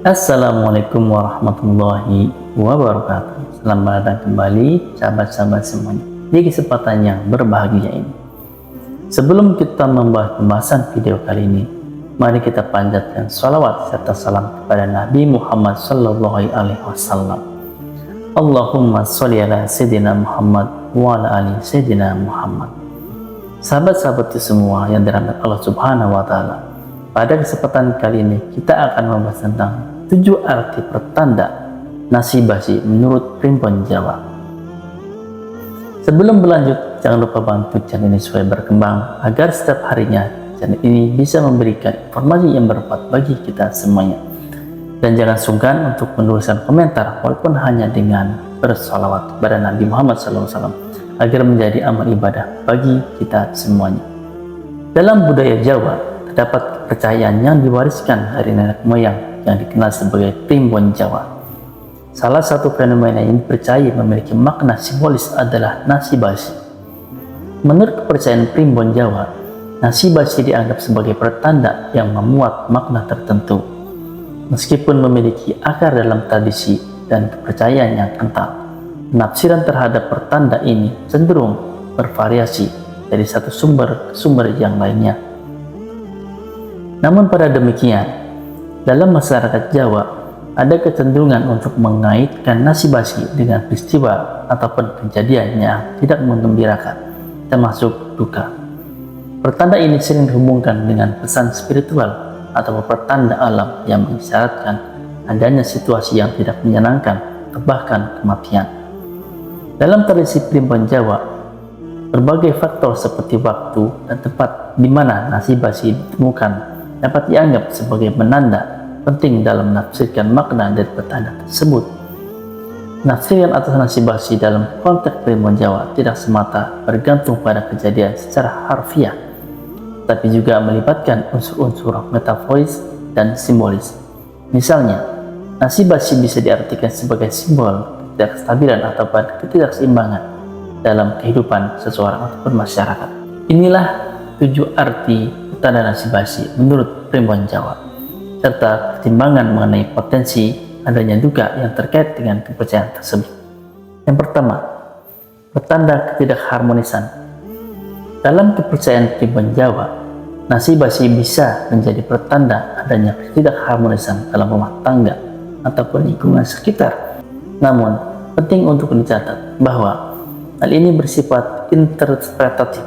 Assalamualaikum warahmatullahi wabarakatuh. Selamat datang kembali sahabat-sahabat semuanya di kesempatan yang berbahagia ini. Sebelum kita membahas pembahasan video kali ini, mari kita panjatkan salawat serta salam kepada Nabi Muhammad sallallahu alaihi wasallam. Allahumma sholli ala sayyidina Muhammad wa ala ali sayyidina Muhammad. Sahabat-sahabat semua yang dirahmati Allah Subhanahu wa taala, pada kesempatan kali ini kita akan membahas tentang 7 arti pertanda nasi basi menurut Primbon Jawa. Sebelum berlanjut, jangan lupa bantu channel ini supaya berkembang agar setiap harinya channel ini bisa memberikan informasi yang bermanfaat bagi kita semuanya. Dan jangan sungkan untuk menuliskan komentar walaupun hanya dengan bersalawat kepada Nabi Muhammad SAW agar menjadi amal ibadah bagi kita semuanya. Dalam budaya Jawa terdapat kepercayaan yang diwariskan dari nenek moyang yang dikenal sebagai Primbon Jawa. Salah satu fenomena yang dipercaya memiliki makna simbolis adalah nasi basi. Menurut kepercayaan Primbon Jawa, nasi basi dianggap sebagai pertanda yang memuat makna tertentu. Meskipun memiliki akar dalam tradisi dan kepercayaan yang kental, penafsiran terhadap pertanda ini cenderung bervariasi dari satu sumber ke sumber yang lainnya. Namun pada demikian, dalam masyarakat Jawa ada kecenderungan untuk mengaitkan nasi basi dengan peristiwa ataupun kejadian yang tidak menggembirakan, termasuk duka. Pertanda ini sering dihubungkan dengan pesan spiritual atau pertanda alam yang mengisyaratkan adanya situasi yang tidak menyenangkan atau bahkan kematian. Dalam tradisi Primbon Jawa, berbagai faktor seperti waktu dan tempat di mana nasi basi ditemukan dapat dianggap sebagai penanda penting dalam menafsirkan makna dari pertanda tersebut. Penafsiran atas nasi basi dalam konteks Primbon Jawa tidak semata bergantung pada kejadian secara harfiah, tapi juga melibatkan unsur-unsur metaforis dan simbolis. Misalnya, nasi basi bisa diartikan sebagai simbol ketidakstabilan atau ketidakseimbangan dalam kehidupan seseorang ataupun masyarakat. Inilah 7 arti pertanda nasi basi menurut Primbon Jawa, serta pertimbangan mengenai potensi adanya duka yang terkait dengan kepercayaan tersebut. Yang pertama, pertanda ketidakharmonisan. Dalam kepercayaan Primbon Jawa, nasi basi bisa menjadi pertanda adanya ketidakharmonisan dalam rumah tangga ataupun lingkungan sekitar. Namun, penting untuk dicatat bahwa hal ini bersifat interpretatif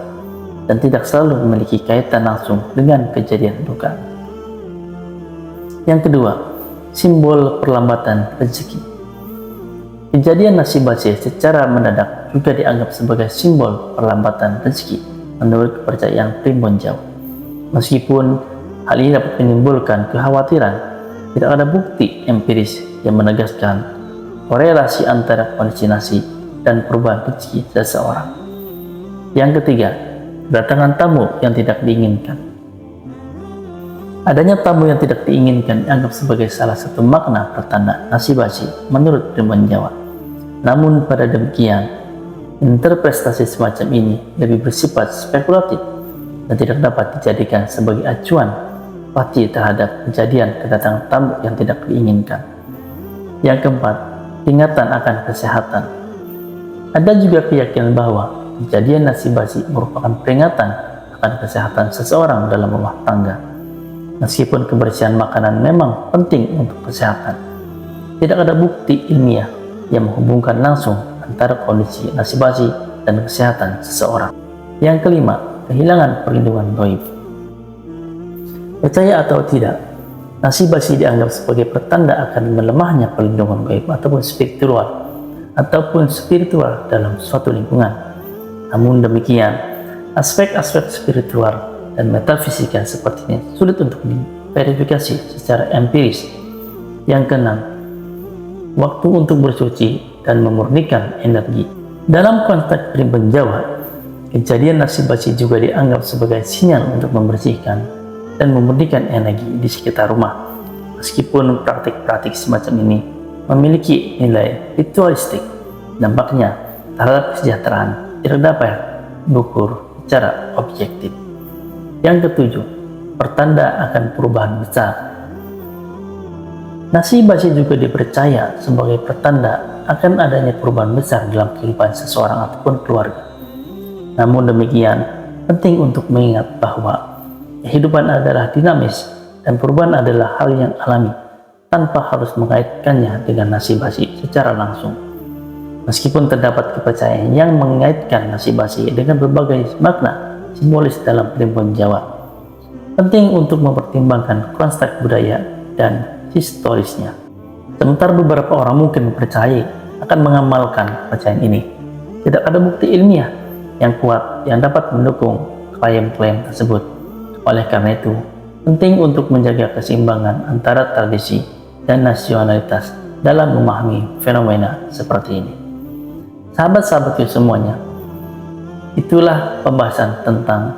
dan tidak selalu memiliki kaitan langsung dengan kejadian duka. Yang kedua, simbol perlambatan rezeki. Kejadian nasi basi secara mendadak juga dianggap sebagai simbol perlambatan rezeki menurut kepercayaan Primbon Jawa. Meskipun hal ini dapat menimbulkan kekhawatiran, tidak ada bukti empiris yang menegaskan korelasi antara kondisi nasi dan perubahan rezeki seseorang. Yang ketiga, kedatangan tamu yang tidak diinginkan. Adanya tamu yang tidak diinginkan dianggap sebagai salah satu makna pertanda nasi basi menurut Primbon Jawa. Namun pada demikian, interpretasi semacam ini lebih bersifat spekulatif dan tidak dapat dijadikan sebagai acuan pasti terhadap kejadian kedatangan tamu yang tidak diinginkan. Yang keempat, peringatan akan kesehatan. Ada juga keyakinan bahwa kejadian nasi basi merupakan peringatan akan kesehatan seseorang dalam rumah tangga. Meskipun kebersihan makanan memang penting untuk kesehatan, tidak ada bukti ilmiah yang menghubungkan langsung antara kondisi nasi basi dan kesehatan seseorang. Yang kelima, kehilangan perlindungan gaib. Percaya atau tidak, nasi basi dianggap sebagai pertanda akan melemahnya perlindungan gaib ataupun spiritual dalam suatu lingkungan. Namun demikian, aspek-aspek spiritual dan metafisika seperti ini sulit untuk diverifikasi secara empiris. Yang keenam, waktu untuk bersuci dan memurnikan energi. Dalam konteks Primbon Jawa, kejadian nasi basi juga dianggap sebagai sinyal untuk membersihkan dan memurnikan energi di sekitar rumah. Meskipun praktik-praktik semacam ini memiliki nilai ritualistik. Dampaknya terhadap kesejahteraan tidak dapat diukur secara objektif. Yang ketujuh, pertanda akan perubahan besar. Nasi basi juga dipercaya sebagai pertanda akan adanya perubahan besar dalam kehidupan seseorang ataupun keluarga. Namun demikian, penting untuk mengingat bahwa kehidupan adalah dinamis dan perubahan adalah hal yang alami tanpa harus mengaitkannya dengan nasi basi secara langsung. Meskipun terdapat kepercayaan yang mengaitkan nasi basi dengan berbagai makna simbolis dalam primbon Jawa, penting untuk mempertimbangkan konteks budaya dan historisnya. Sementara beberapa orang mungkin percaya akan mengamalkan kepercayaan ini, tidak ada bukti ilmiah yang kuat yang dapat mendukung klaim-klaim tersebut. Oleh karena itu, penting untuk menjaga keseimbangan antara tradisi dan nasionalitas dalam memahami fenomena seperti ini. Sahabat-sahabatku semuanya, itulah pembahasan tentang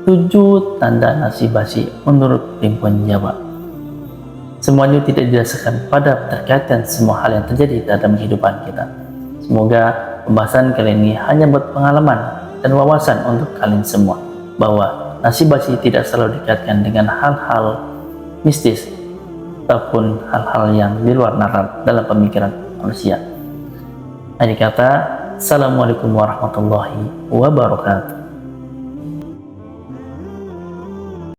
7 tanda nasi basi menurut primbon Jawa. Semuanya tidak didasarkan pada terkaitan semua hal yang terjadi dalam kehidupan kita. Semoga pembahasan kali ini hanya buat pengalaman dan wawasan untuk kalian semua, bahwa nasi basi tidak selalu dikaitkan dengan hal-hal mistis ataupun hal-hal yang di luar nalar dalam pemikiran manusia. Akhir kata, Assalamualaikum warahmatullahi wabarakatuh.